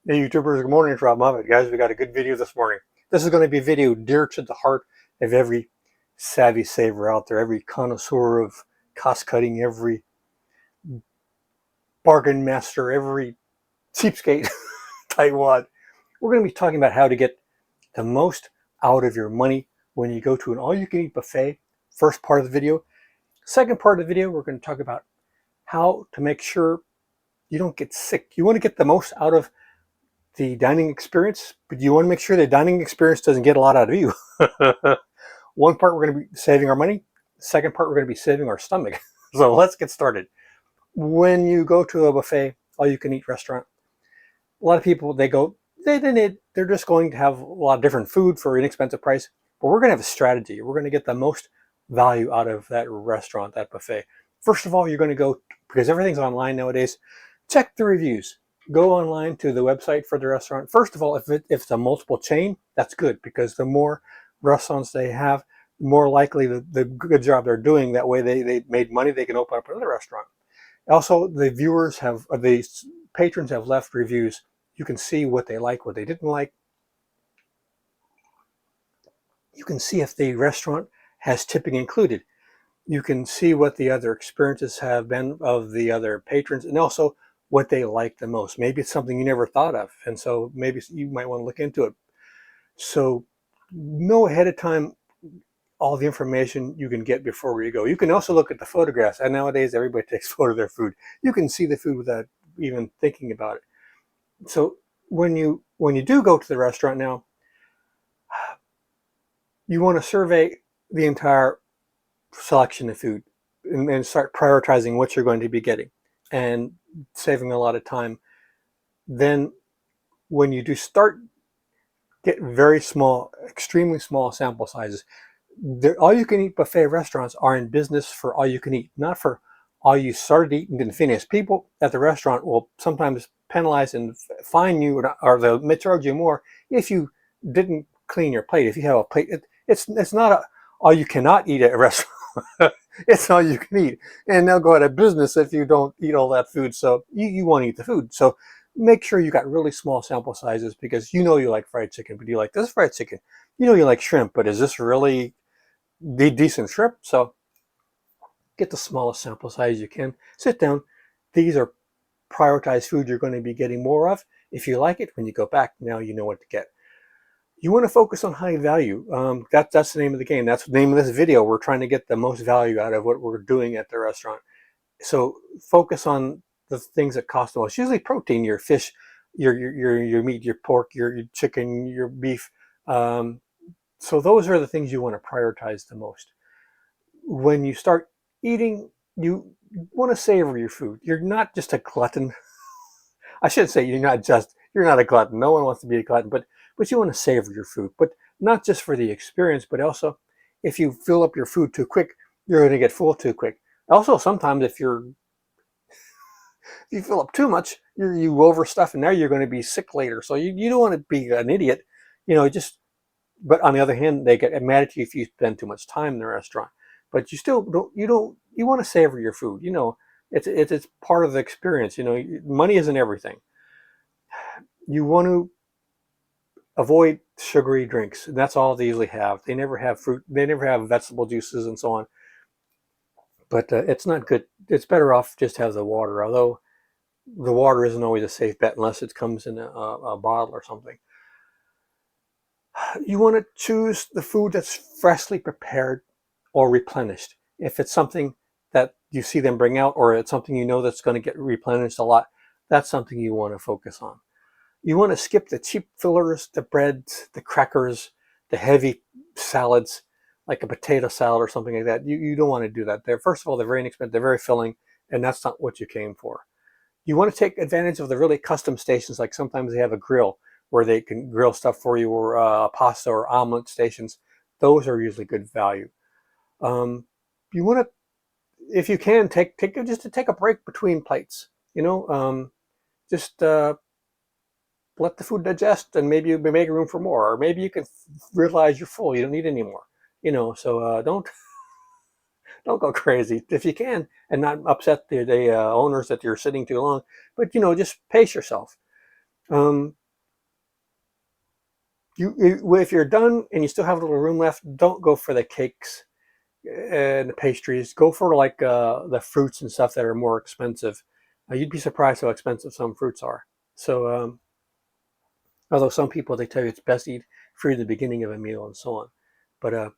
Hey YouTubers, good morning. It's Rob. Guys, we got a good video this morning. This is going to be a video dear to the heart of every savvy saver out there, every connoisseur of cost cutting, every bargain master, every cheapskate tightwad. We're going to be talking about how to get the most out of your money when you go to an all-you-can-eat buffet. First part of the video. Second part of the video, we're going to talk about how to make sure you don't get sick. You want to get the most out of the dining experience, but you want to make sure the dining experience doesn't get a lot out of you. One part we're going to be saving our money. Second part we're going to be saving our stomach. So let's get started. When you go to a buffet, all you can eat restaurant, a lot of people they're just going to have a lot of different food for an inexpensive price. But we're going to have a strategy. We're going to get the most value out of that restaurant, that buffet. First of all, you're going to go, because everything's online nowadays, check the reviews. Go online to the website for the restaurant. First of all, if it's a multiple chain, that's good, because the more restaurants they have, the more likely the good job they're doing. That way they made money, they can open up another restaurant. Also, the patrons have left reviews. You can see what they like, what they didn't like. You can see if the restaurant has tipping included. You can see what the other experiences have been of the other patrons, and also what they like the most. Maybe it's something you never thought of, and so maybe you might want to look into it. So know ahead of time all the information you can get before you go. You can also look at the photographs, and nowadays everybody takes photo of their food. You can see the food without even thinking about it. So when you do go to the restaurant now, you want to survey the entire selection of food and start prioritizing what you're going to be getting and saving a lot of time. Then when you do start, get very small, extremely small sample sizes. All-you-can-eat buffet restaurants are in business for all you can eat, not for all you started to eat and didn't finish. People at the restaurant will sometimes penalize and fine you, or they'll charge you more if you didn't clean your plate. If you have a plate, it's not all you cannot eat at a restaurant. It's all you can eat, and they'll go out of business if you don't eat all that food. So you want to eat the food. So make sure you got really small sample sizes, because you know you like fried chicken, but you like this fried chicken. You know you like shrimp, but is this really the decent shrimp? So get the smallest sample size you can. Sit down. These are prioritized food you're going to be getting more of. If you like it, when you go back, now you know what to get. You want to focus on high value. That's the name of the game. That's the name of this video. We're trying to get the most value out of what we're doing at the restaurant. So focus on the things that cost the most. Usually protein, your fish, your meat, your pork, your chicken, your beef. So those are the things you want to prioritize the most. When you start eating, you want to savor your food. You're not just a glutton. I should say you're not a glutton. No one wants to be a glutton, but you want to savor your food. But not just for the experience, but also if you fill up your food too quick, you're going to get full too quick. Also, sometimes if you fill up too much, you overstuff, and now you're going to be sick later. So you don't want to be an idiot, just. But on the other hand, they get mad at you if you spend too much time in the restaurant. But you still you want to savor your food. It's part of the experience. Money isn't everything. You want to avoid sugary drinks. And that's all they usually have. They never have fruit. They never have vegetable juices and so on. But it's not good. It's better off just have the water. Although the water isn't always a safe bet unless it comes in a bottle or something. You want to choose the food that's freshly prepared or replenished. If it's something that you see them bring out, or it's something that's going to get replenished a lot, that's something you want to focus on. You want to skip the cheap fillers, the breads, the crackers, the heavy salads, like a potato salad or something like that. You don't want to do that. First of all, they're very inexpensive, they're very filling, and that's not what you came for. You want to take advantage of the really custom stations, like sometimes they have a grill where they can grill stuff for you, or pasta or omelet stations. Those are usually good value. You want to, if you can, take a break between plates. Just let the food digest, and maybe you make room for more, or maybe you can realize you're full, you don't need any more. So don't go crazy if you can, and not upset the owners that you're sitting too long. But just pace yourself. Um, if you're done and you still have a little room left, don't go for the cakes and the pastries. Go for like the fruits and stuff that are more expensive. You'd be surprised how expensive some fruits are. So, although some people they tell you it's best to eat fruit at the beginning of a meal and so on, but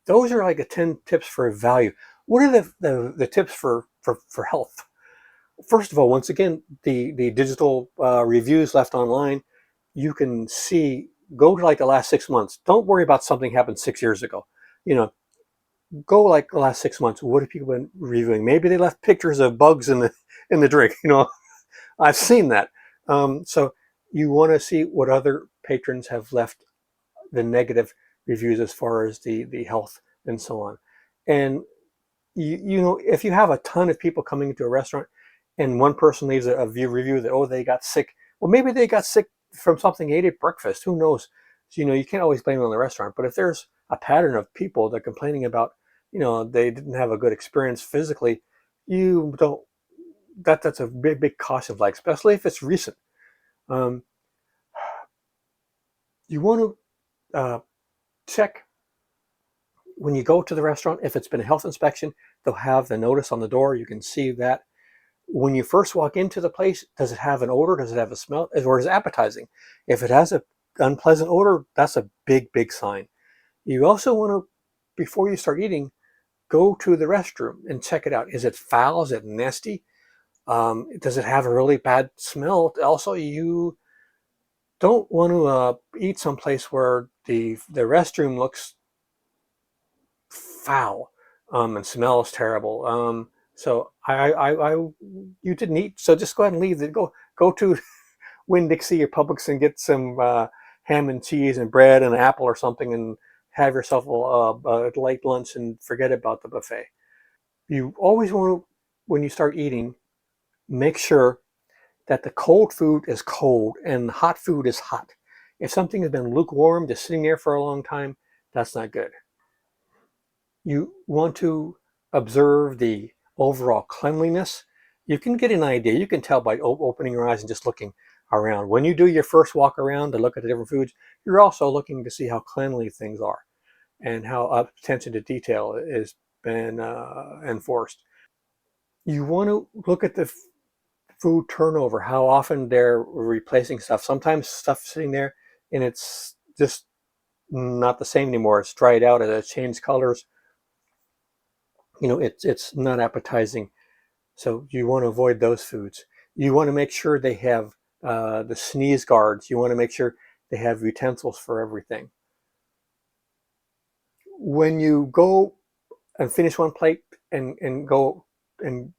those are like a 10 tips for value. What are the tips for health? First of all, once again, the digital reviews left online, you can see, go to like the last 6 months. Don't worry about something happened 6 years ago. You know, go like the last 6 months. What have people been reviewing? Maybe they left pictures of bugs in the drink. I've seen that. So you want to see what other patrons have left the negative reviews as far as the health and so on. And if you have a ton of people coming into a restaurant and one person leaves a review that, oh, they got sick. Well, maybe they got sick from something they ate at breakfast. Who knows? So, you can't always blame it on the restaurant. But if there's a pattern of people that are complaining about, they didn't have a good experience physically, you don't. That's a big caution flag, especially if it's recent. Um, you want to check when you go to the restaurant if it's been a health inspection. They'll have the notice on the door. You can see that. When you first walk into the place, does it have an odor? Does it have a smell? Or is it appetizing? If it has an unpleasant odor, that's a big sign. You also want to, before you start eating, go to the restroom and check it out. Is it foul? Is it nasty? Does it have a really bad smell? Also, you don't want to eat someplace where the restroom looks foul and smells terrible. So you didn't eat, so just go ahead and leave. Go to Winn-Dixie or Publix and get some ham and cheese and bread and an apple or something, and have yourself a light lunch and forget about the buffet. You always want to, when you start eating, make sure that the cold food is cold and hot food is hot. If something has been lukewarm, just sitting there for a long time, that's not good. You want to observe the overall cleanliness. You can get an idea. You can tell by opening your eyes and just looking around. When you do your first walk around to look at the different foods, you're also looking to see how cleanly things are and how attention to detail has been enforced. You want to look at the food turnover, how often they're replacing stuff. Sometimes stuff sitting there and it's just not the same anymore. It's dried out, it has changed colors. It's not appetizing. So you want to avoid those foods. You want to make sure they have the sneeze guards. You want to make sure they have utensils for everything. When you go and finish one plate and go and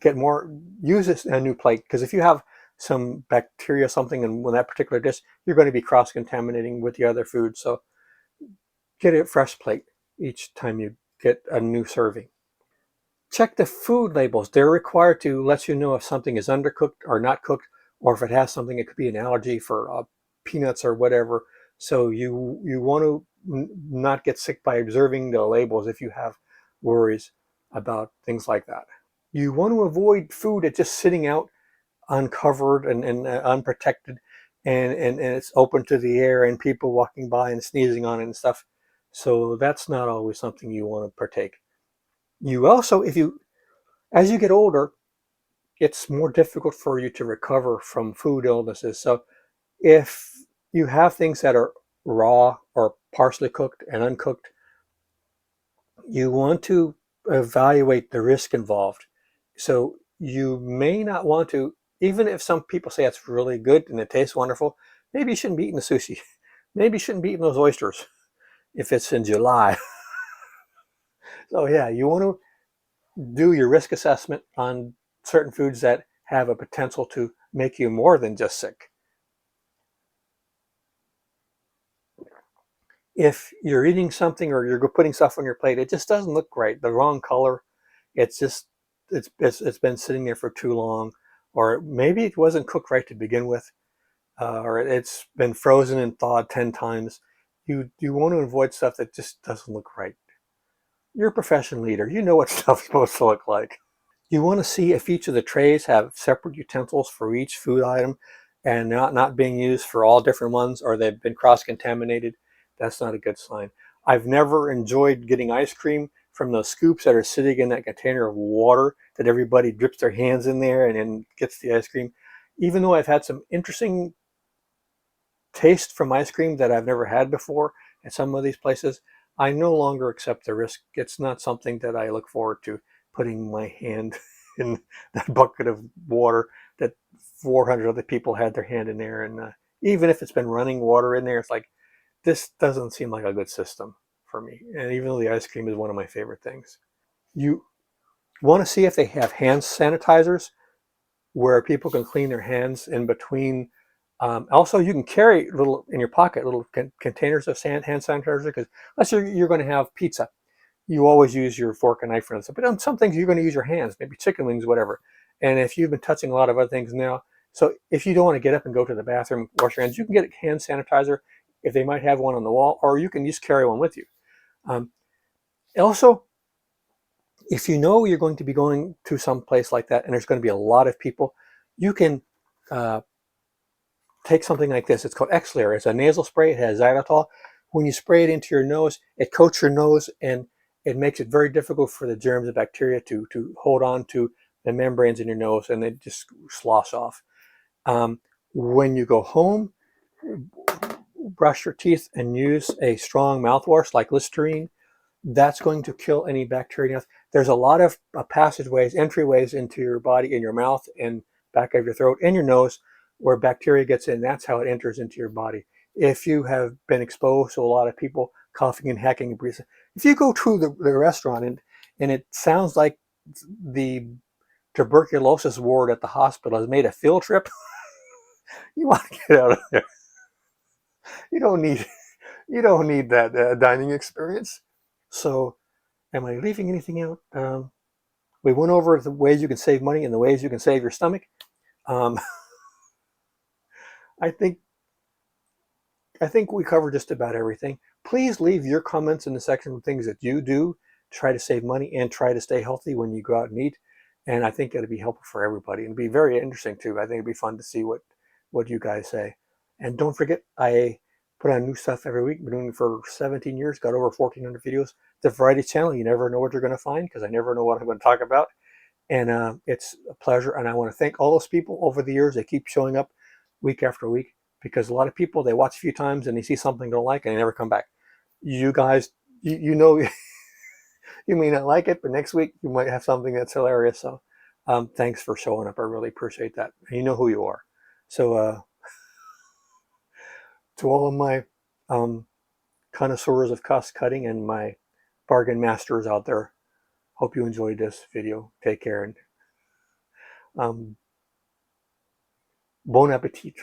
get more, use a new plate, because if you have some bacteria, something in that particular dish, you're going to be cross-contaminating with the other food. So get a fresh plate each time you get a new serving. Check the food labels. They're required to let you know if something is undercooked or not cooked, or if it has something. It could be an allergy for peanuts or whatever. So you want to not get sick by observing the labels if you have worries about things like that. You want to avoid food that's just sitting out uncovered and unprotected, and it's open to the air and people walking by and sneezing on it and stuff. So that's not always something you want to partake. You also, as you get older, it's more difficult for you to recover from food illnesses. So if you have things that are raw or partially cooked and uncooked, you want to evaluate the risk involved. So you may not want to, even if some people say it's really good and it tastes wonderful, maybe you shouldn't be eating the sushi. Maybe you shouldn't be eating those oysters if it's in July. So yeah, you want to do your risk assessment on certain foods that have a potential to make you more than just sick. If you're eating something or you're putting stuff on your plate, it just doesn't look right, the wrong color, it's just it's been sitting there for too long, or maybe it wasn't cooked right to begin with, or it's been frozen and thawed 10 times. You want to avoid stuff that just doesn't look right. You're a professional eater. You know what stuff's supposed to look like. You want to see if each of the trays have separate utensils for each food item. and not being used for all different ones, or they've been cross-contaminated, that's not a good sign. I've never enjoyed getting ice cream from those scoops that are sitting in that container of water that everybody drips their hands in there and gets the ice cream. Even though I've had some interesting taste from ice cream that I've never had before at some of these places, I no longer accept the risk. It's not something that I look forward to, putting my hand in that bucket of water that 400 other people had their hand in there. And even if it's been running water in there, it's like, this doesn't seem like a good system for me. And even though the ice cream is one of my favorite things. You want to see if they have hand sanitizers where people can clean their hands in between. Also, you can carry little in your pocket, little containers of hand sanitizer, because unless you're going to have pizza, you always use your fork and knife for this. But on some things, you're going to use your hands, maybe chicken wings, whatever. And if you've been touching a lot of other things now, so if you don't want to get up and go to the bathroom, wash your hands, you can get a hand sanitizer if they might have one on the wall, or you can just carry one with you. Um, Also, if you know you're going to be going to some place like that and there's going to be a lot of people, you can uh, take something like this. It's called Xclear. It's a nasal spray. It has xylitol. When you spray it into your nose, it coats your nose and it makes it very difficult for the germs and bacteria to hold on to the membranes in your nose, and they just slosh off. Um, when you go home, brush your teeth and use a strong mouthwash like Listerine. That's going to kill any bacteria. There's a lot of passageways, entryways into your body, in your mouth and back of your throat and your nose, where bacteria gets in. That's how it enters into your body. If you have been exposed to a lot of people coughing and hacking and breathing, if you go to the restaurant and it sounds like the tuberculosis ward at the hospital has made a field trip, you want to get out of there. You don't need that dining experience. So, am I leaving anything out? We went over the ways you can save money and the ways you can save your stomach. Um, I think we covered just about everything. Please leave your comments in the section of things that you do to try to save money and try to stay healthy when you go out and eat. And I think it'll be helpful for everybody, and it'll be very interesting too. I think it'll be fun to see what you guys say. And don't forget, I put on new stuff every week. Been doing it for 17 years. Got over 1,400 videos. It's a variety channel. You never know what you're going to find, because I never know what I'm going to talk about. And it's a pleasure. And I want to thank all those people over the years that keep showing up week after week, because a lot of people, they watch a few times and they see something they don't like and they never come back. You guys, you know, you may not like it, but next week you might have something that's hilarious. So thanks for showing up. I really appreciate that. And you know who you are. So to all of my connoisseurs of cost cutting and my bargain masters out there, hope you enjoyed this video. Take care, and bon appetit.